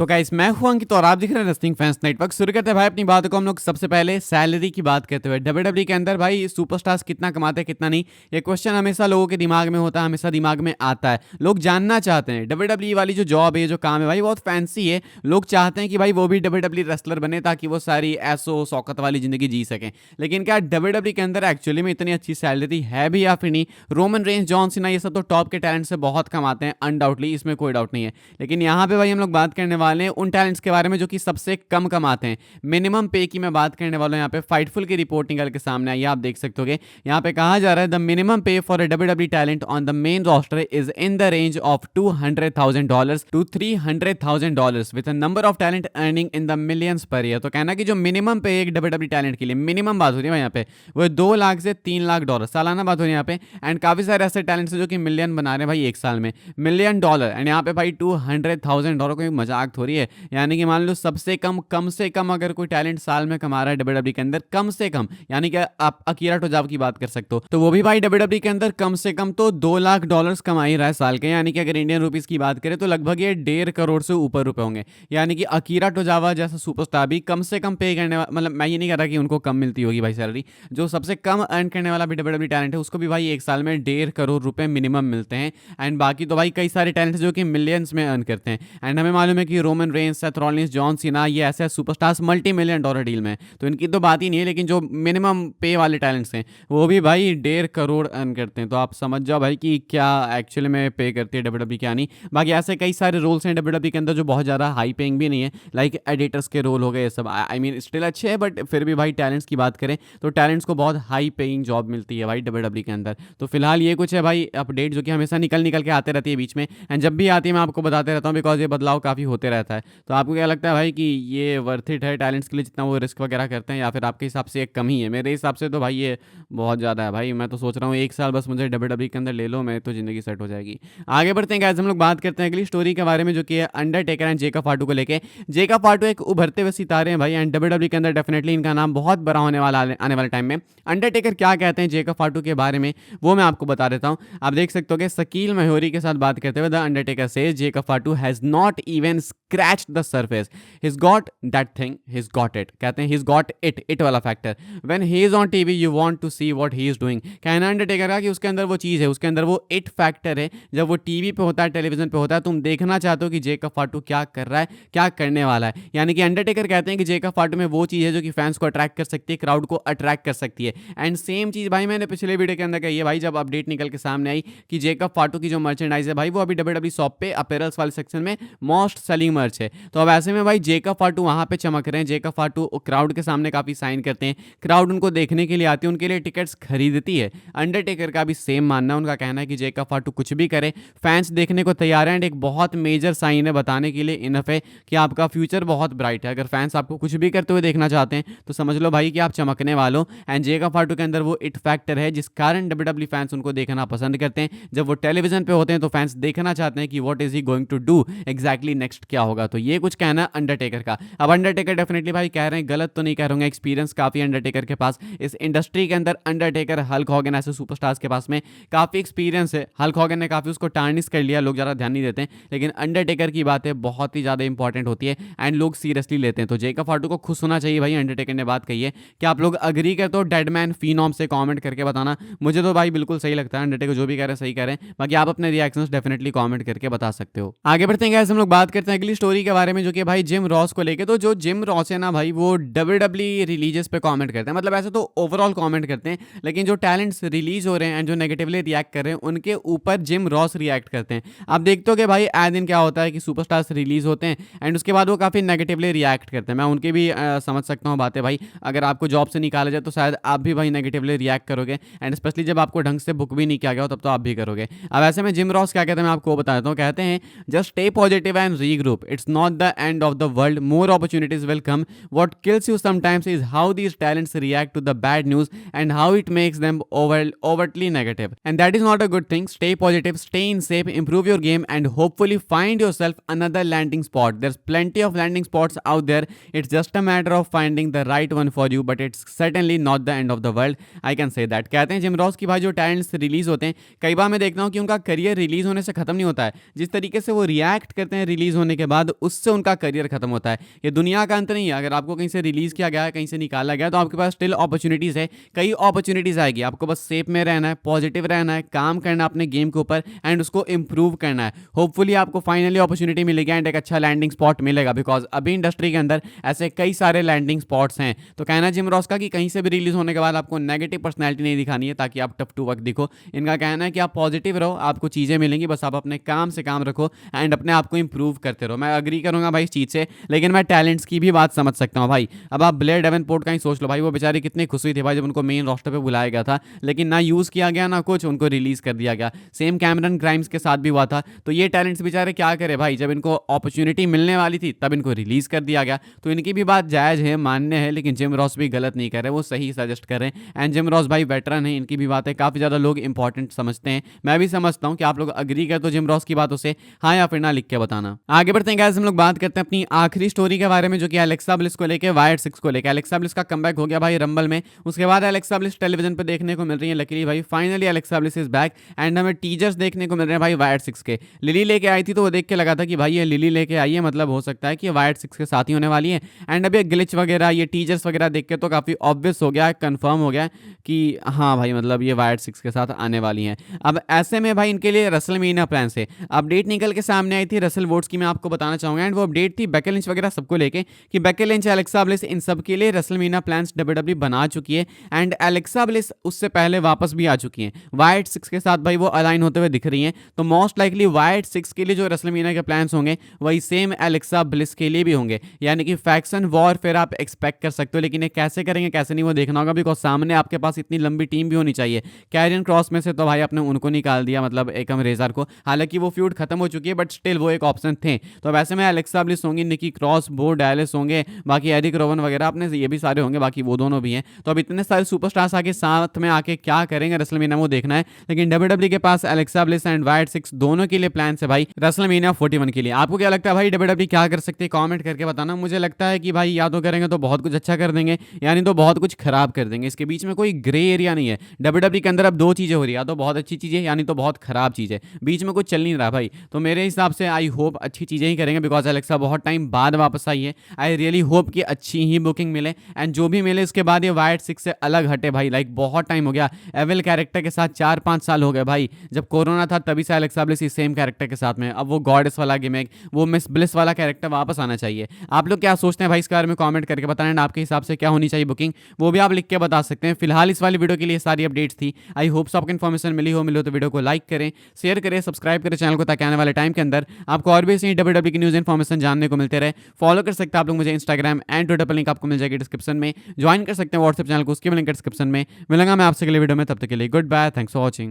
तो गाइस मैं हूं अंकित और आप दिख रहे हैं रेसलिंग फैंस नेटवर्क। शुरू करते हैं भाई अपनी बातों को हम लोग सबसे पहले सैलरी की बात करते हुए। डब्ल्यूडब्ल्यूई के अंदर भाई सुपरस्टार्स कितना कमाते हैं कितना नहीं, ये क्वेश्चन हमेशा लोगों के दिमाग में होता है, हमेशा दिमाग में आता है। लोग जानना चाहते हैं डब्ल्यूडब्ल्यूई वाली जो जॉब है, जो काम है भाई बहुत फैंसी है। लोग चाहते हैं कि भाई वो भी डब्ल्यूडब्ल्यूई रेसलर बने ताकि वो सारी ऐसो शौकत वाली जिंदगी जी सकें। लेकिन क्या डब्ल्यूडब्ल्यूई के अंदर एक्चुअली में इतनी अच्छी सैलरी है भी या फिर नहीं? रोमन रेंज, जॉन सीना, ये सब तो टॉप के टैलेंट से बहुत कमाते हैं अनडाउटली, इसमें कोई डाउट नहीं है। लेकिन यहाँ पे भाई हम लोग बात करने वाले हैं उन टैलेंट्स के बारे में जो कि सबसे कम कमाते हैं। मिनिमम पे की मैं बात करने वाला हूँ। यहाँ पे फाइटफुल की रिपोर्ट निकल के सामने आई है, आप देख सकते हो। यहाँ पे कहा जा रहा है the minimum pay for a WWE talent on the main roster is in the range of $200,000 to $300,000 with a number of talent earning in the millions per year. तो कहना कि जो मिनिमम पे एक डब्ल्यूडब्ल्यूई टैलेंट के लिए minimum बात हो रही है यहाँ पे वो 2 लाख से 3 लाख डॉलर सालाना बात हो रही है यहाँ पे। एंड काफी सारे ऐसे टैलेंट्स हैं जो कि मिलियन बना रहे हैं भाई एक साल में, $1 मिलियन। एंड यहाँ पे भाई $200,000 कोई मजाक थोड़ी है। यानी कि मान लो सबसे कम अगर कोई टैलेंट साल में कमा रहा है डब्ल्यूडब्ल्यूई के अंदर कम से कम, यानी कि आप अकीरा टोजावा की बात कर सकते हो, तो वो भी भाई डब्ल्यूडब्ल्यूई के अंदर कम से कम तो $2 लाख कमा ही रहा है साल के। यानी कि अगर इंडियन रुपीस की बात करें तो लगभग ये 1.5 करोड़ से ऊपर रुपए होंगे। यानी कि अकीरा टोजावा जैसा सुपरस्टार भी कम से कम पे करने वाला, मतलब मैं ये नहीं कह रहा कि उनको कम मिलती होगी भाई सैलरी, जो सबसे कम अर्न करने वाला भी डब्ल्यूडब्ल्यूई टैलेंट है उसको भी भाई एक साल में 1.5 करोड़ रुपए मिनिमम मिलते हैं। एंड बाकी तो भाई कई सारे टैलेंट जो कि मिलियंस में अर्न करते हैं। एंड हमें मालूम है कि Roman Reigns, Seth Rollins, John Cena, ये ऐसे सुपरस्टार्स $multi-million डील में, तो इनकी तो बात ही नहीं है। लेकिन जो मिनिमम पे वाले टैलेंट्स हैं वो भी भाई 1.5 करोड़ अर्न करते हैं। तो आप समझ जाओ भाई कि क्या एक्चुअली में पे करती है डब्ल्यूडब्ल्यूई, क्या नहीं। बाकी ऐसे कई सारे रोल्स हैं डब्ल्यूडब्ल्यूई के अंदर जो बहुत ज़्यादा हाई पेइंग भी नहीं है, लाइक एडिटर्स के रोल हो गए, ये सब आई मीन स्टिल अच्छे हैं, बट फिर भी भाई टैलेंट्स की बात करें तो टैलेंट्स को बहुत हाई पेइंग जॉब मिलती है भाई डब्ल्यूडब्ल्यूई के अंदर। तो फिलहाल ये कुछ है भाई अपडेट जो कि हमेशा निकल के आते रहती है बीच में। एंड जब भी आती है मैं आपको बताते रहता हूँ, बिकॉज ये बदलाव काफ़ी होते रहता है। तो आपको क्या लगता है भाई कि ये वर्थ इट है टैलेंट्स के लिए जितना वो रिस्क वगैरह करते हैं, या फिर आपके हिसाब से एक कम ही है? मेरे हिसाब से तो भाई ये बहुत ज़्यादा है भाई। मैं तो सोच रहा हूँ 1 साल बस मुझे डब्ल्यूडब्ल्यूई के अंदर ले लो, मैं तो ज़िंदगी सेट हो जाएगी। आगे बढ़ते हैं गाइस, हम लोग बात करते हैं अगली स्टोरी के बारे में जो कि है अंडरटेकर एंड जेकब फाटू को लेके। जेकब फाटू एक उभरते हुए सितारे हैं भाई, एंड डब्ल्यूडब्ल्यूई के अंदर डेफिनेटली इनका नाम बहुत बड़ा होने वाला आने वाले टाइम में। अंडरटेकर क्या कहते हैं जेकब फाटू के बारे में वो मैं आपको बता देता हूँ। आप देख सकते हो कि शकील मयूरी के साथ बात करते हुए the Undertaker says Jacob फाटू has not even scratch the surface, he's got that thing, he's got it। कहते हैं he's got it वाला factor. when he is on TV you want to see what he is doing। कहना Undertaker का कि उसके अंदर वो चीज़ है, उसके अंदर वो इट फैक्टर है। जब वो टीवी पे होता है, टेलीविजन पे होता है, तुम देखना चाहते हो कि जेकब फाटू क्या कर रहा है, क्या करने वाला है। यानी कि अंडरटेकर कहते हैं कि जेकब फाटू में वो चीज़ है जो कि फैंस को अट्रैक्ट कर सकती है, क्राउड को अट्रैक्ट कर सकती है। एंड सेम चीज़ भाई मैंने पिछले वीडियो के अंदर कही है भाई, जब अपडेट निकल के सामने आई कि जेकब फाटू की जो मर्चेंडाइज है भाई वो अभी डब्ल्यूडब्ल्यूई शॉप पे अपैरल्स वाले सेक्शन में मोस्ट सेलिंग मर्च है। तो अब ऐसे में भाई जेकब फाटू वहाँ पे चमक रहे हैं। जेकब फाटू क्राउड के सामने काफ़ी साइन करते हैं, क्राउड उनको देखने के लिए आती है, उनके लिए टिकट्स खरीदती है। अंडरटेकर का भी सेम मानना है, उनका कहना है कि जेकब फाटू कुछ भी करे फैंस देखने को तैयार है। एंड एक बहुत मेजर साइन है, बताने के लिए इनफ है कि आपका फ्यूचर बहुत ब्राइट है। अगर फैंस आपको कुछ भी करते हुए देखना चाहते हैं तो समझ लो भाई कि आप चमकने वालों। एंड जेकब फाटू के अंदर वो इट फैक्टर है जिस कारण डब्ल्यूडब्ल्यूई फैंस उनको देखना पसंद करते हैं। जब वो टेलीविजन पे होते हैं तो फैंस देखना चाहते हैं कि what is he going to do exactly, next क्या होगा। तो ये कुछ कहना अंडरटेकर का। अब अंडरटेकर डेफिनेटली भाई कह रहे हैं, गलत तो नहीं कह रहे, एक्सपीरियंस काफी अंडरटेकर के पास इस इंडस्ट्री के अंदर। अंडरटेकर, हल्क हॉगन ऐसे सुपरस्टार्स के पास में काफी एक्सपीरियंस है। हल्क हॉगन ने काफी उसको टार्निश कर लिया, लोग ज्यादा ध्यान नहीं देते हैं, लेकिन अंडरटेकर की बातें बहुत ही ज्यादा इंपॉर्टेंट होती है एंड लोग सीरियसली लेते हैं। तो जेकब फाटू को खुश होना चाहिए भाई, अंडरटेकर ने बात कही है। कि आप लोग अग्री करते हो डेडमैन फिनॉम से कमेंट करके बताना। मुझे तो भाई बिल्कुल सही लगता है, अंडरटेकर जो भी कह रहे हैं सही कह रहे हैं। बाकी आप अपने रिएक्शंस डेफिनेटली कमेंट करके बता सकते हो। आगे बढ़ते हैं गाइस, हम लोग बात करते हैं अगली स्टोरी के बारे में जो कि भाई जिम रॉस को लेके। तो जो जिम रॉस है ना भाई वो डब्ल्यूडब्ल्यूई रिलीजेस पे कमेंट करते हैं, मतलब ऐसे तो ओवरऑल कमेंट करते हैं, लेकिन जो टैलेंट्स रिलीज हो रहे हैं एंड जो नेगेटिवली रिएक्ट कर रहे हैं उनके ऊपर जिम रॉस रिएक्ट करते हैं। आप देखते हो कि भाई आए दिन क्या होता है कि सुपरस्टार्स रिलीज होते हैं एंड उसके बाद वो काफ़ी नेगेटिवली रिएक्ट करते हैं। मैं उनकी भी समझ सकता हूँ बातें भाई। अगर आपको जॉब से निकाला जाए तो शायद आप भी भाई नेगेटिवली रिएक्ट करोगे, एंड स्पेशली जब आपको ढंग से बुक भी नहीं किया गया हो तब तो आप भी करोगे। अब ऐसे में जिम रॉस क्या कहते हैं मैं आपको बता देता हूँ। कहते हैं just stay positive and regroup, it's not the end of the world, more opportunities will come, what kills you sometimes is how these talents react to the bad news and how it makes them overtly negative, and that is not a good thing. Stay positive, stay in shape, improve your game, and hopefully find yourself another landing spot. There's plenty of landing spots out there, it's just a matter of finding the right one for you, but it's certainly not the end of the world, I can say that। कहते हैं gym Ross की भाई जो talents release होते हैं कई बार मैं देखता हूँ कि उनका करियर रिलीज होने से खत्म नहीं होता है, जिस तरीके से वो रिएक्ट करते हैं रिलीज होने के बाद उससे उनका करियर खत्म होता है। ये दुनिया का अंत नहीं है। अगर आपको कहीं से रिलीज़ किया गया है, कहीं से निकाला गया है, तो आपके पास स्टिल अपॉर्चुनिटीज़ है, कई अपॉर्चुनिटीज़ आएगी। आपको बस सेफ में रहना है, पॉजिटिव रहना है, काम करना है अपने गेम के ऊपर एंड उसको इम्प्रूव करना है। होपफुली आपको फाइनली अपॉर्चुनिटी मिलेगी एंड एक अच्छा लैंडिंग स्पॉट मिलेगा, बिकॉज अभी इंडस्ट्री के अंदर ऐसे कई सारे लैंडिंग स्पॉट्स हैं। तो कहना जिम रॉस का कि कहीं से भी रिलीज होने के बाद आपको नेगेटिव पर्सनैलिटी नहीं दिखानी है ताकि आप टफ टू वर्क दिखो। इनका कहना है कि आप पॉजिटिव रहो, आपको चीज़ें मिलेंगी, बस आप अपने काम से काम रखो एंड अपने आप को इंप्रूव करते रहो। मैं अग्री करूंगा भाई इस चीज़ से, लेकिन मैं टैलेंट्स की भी बात समझ सकता हूँ भाई। अब आप ब्लेयर डेवेनपोर्ट का ही सोच लो भाई, वो बेचारी कितनी खुश हुई थी भाई जब उनको मेन रोस्टर पे बुलाया गया था, लेकिन ना यूज़ किया गया ना कुछ, उनको रिलीज़ कर दिया गया। सेम कैमरन ग्राइम्स के साथ भी हुआ था। तो ये टैलेंट्स बेचारे क्या करे भाई, जब इनको अपॉर्चुनिटी मिलने वाली थी तब इनको रिलीज़ कर दिया गया। तो इनकी भी बात जायज़ है, मान्य है, लेकिन जिम रॉस भी गलत नहीं कर रहे, वो सही सजेस्ट कर रहे हैं। एंड जिम रॉस भाई वेटरन है, इनकी भी बातें काफ़ी ज़्यादा लोग इंपॉर्टेंट समझते हैं। मैं भी समझता हूँ कि आप लोग अग्री कर तो जिम रॉस की बातों से हाँ या फिर ना लिख के बताना। आगे बढ़ते हैं गाइस, हम लोग बात करते हैं अपनी आखिरी स्टोरी के बारे में, जो कि एलेक्सा ब्लिस को लेकर, वायर्ड 6 को लेकर। एलेक्सा ब्लिस का कमबैक हो गया भाई रंबल में, उसके बाद एलेक्सा ब्लिस टेलीविजन पर देखने को मिल रही है। लकीली भाई finally Alexa bliss is back and हमें टीजर्स देखने को मिल रहे हैं भाई वायर्ड 6 के। लिली लेके आई थी तो वो देख के लगा था कि भाई ये लिली लेके आई है, मतलब हो सकता है कि वायर्ड 6 के साथ ही होने वाली है। एंड अब ये ग्लिच वगैरह, ये टीजर्स वगैरह देख के तो काफ़ी ऑब्वियस हो गया है, कंफर्म हो गया है कि हाँ भाई मतलब ये वायर्ड 6 के साथ आने वाली हैं। अब ऐसे में भाई इनके लिए रसलमेनिया प्लान से अपडेट निकल के सामने आई थी रसल वोट्स की, मैं आपको बताना चाहूँगा। एंड वो अपडेट थी बेकी लिंच वगैरह सबको लेके कि बेकी लिंच, एलेक्सा ब्लिस, इन सब के लिए रसलमेनिया प्लान्स डब्ल्यूडब्ल्यूई बना चुकी है। एंड एलेक्सा ब्लिस उससे पहले वापस भी आ चुकी हैं वायर्ड 6 के साथ भाई, वो अलाइन होते हुए दिख रही हैं। तो मोस्ट लाइकली वायर्ड 6 के लिए जो रसलमेनिया के प्लान्स होंगे वही सेम एलेक्सा ब्लिस के लिए भी होंगे, यानी कि फैक्शन वॉर फिर आप एक्सपेक्ट कर सकते हो। लेकिन ये कैसे करेंगे कैसे नहीं वो देखना होगा, बिकॉज सामने आपके पास इतनी लंबी टीम भी होनी चाहिए। कैरियन क्रॉस में से तो भाई आपने उनको निकाल दिया, मतलब एकम रेजर को, हालांकि वो फ्यूड खत्म हो चुकी है बट स्टिल वो एक ऑप्शन थे। तो वैसे में एलेक्सा ब्लिस होंगी, निकी क्रॉस, बो डायलिस होंगे, बाकी एरिक रोवन वगैरह अपने ये भी सारे होंगे, बाकी वो दोनों भी हैं। तो अब इतने सारे सुपरस्टार्स आके साथ में आके क्या करेंगे रेसलमेनिया वो देखना है। लेकिन डब्ल्यूडब्ल्यूई के पास एलेक्सा ब्लिस एंड वायर्ड 6 दोनों के लिए प्लान है भाई रेसलमेनिया 41 के लिए। आपको क्या लगता है भाई डब्ल्यूडब्ल्यूई क्या कर सकती है, कमेंट करके बताना। मुझे लगता है कि भाई या तो करेंगे तो बहुत कुछ अच्छा कर देंगे, यानी तो बहुत कुछ खराब कर देंगे। इसके बीच में कोई ग्रे एरिया नहीं है। डब्ल्यूडब्ल्यूई के अंदर अब दो चीज़ें हो रही है, या तो बहुत अच्छी चीज़ है यानी तो बहुत खराब चीज़ है, बीच में कुछ चल नहीं रहा भाई। तो मेरे हिसाब से आई होप अच्छी चीज़ें ही करेंगे, बिकॉज एलेक्सा बहुत टाइम बाद वापस आई है। आई रियली होप कि अच्छी ही बुकिंग मिले एंड जो भी मिले उसके बाद ये वायर्ड 6 से अलग हटे भाई। लाइक बहुत टाइम हो गया एविल कैरेक्टर के साथ, 4-5 साल हो गए भाई। जब कोरोना था तभी से एलेक्सा ब्लिस इस सेम कैरेक्टर के साथ में, अब वो गॉडेस वाला गिमिक, वो मिस ब्लिस वाला कैरेक्टर वापस आना चाहिए। आप लोग क्या सोचते हैं भाई इसके बारे में कमेंट करके बताना। एंड आपके हिसाब से क्या होनी चाहिए बुकिंग, वो भी आप लिख के बता सकते हैं। फिलहाल इस वाली वीडियो के लिए सारी अपडेट्स थी। आई होप आपको इन्फॉर्मेशन मिली हो तो वीडियो को लाइक करें, शेयर करें, सब्सक्राइब करें चैनल को, ताकि आने वाले टाइम के अंदर आपको और भी ऐसी डब्ल्यूडब्ल्यूई की न्यूज़ इन्फॉर्मेशन जानने को मिलते रहे। फॉलो कर सकते हैं आप लोग मुझे इंस्टाग्राम एंड ट्विटर पर, लिंक आपको मिल जाएगी डिस्क्रिप्शन में। ज्वाइन कर सकते हैं व्हाट्सएप चैनल को, उसकी भी लिंक डिस्क्रिप्शन में। मिलूंगा मैं आपसे अगले वीडियो में, तब तक के लिए goodbye, thanks for watching.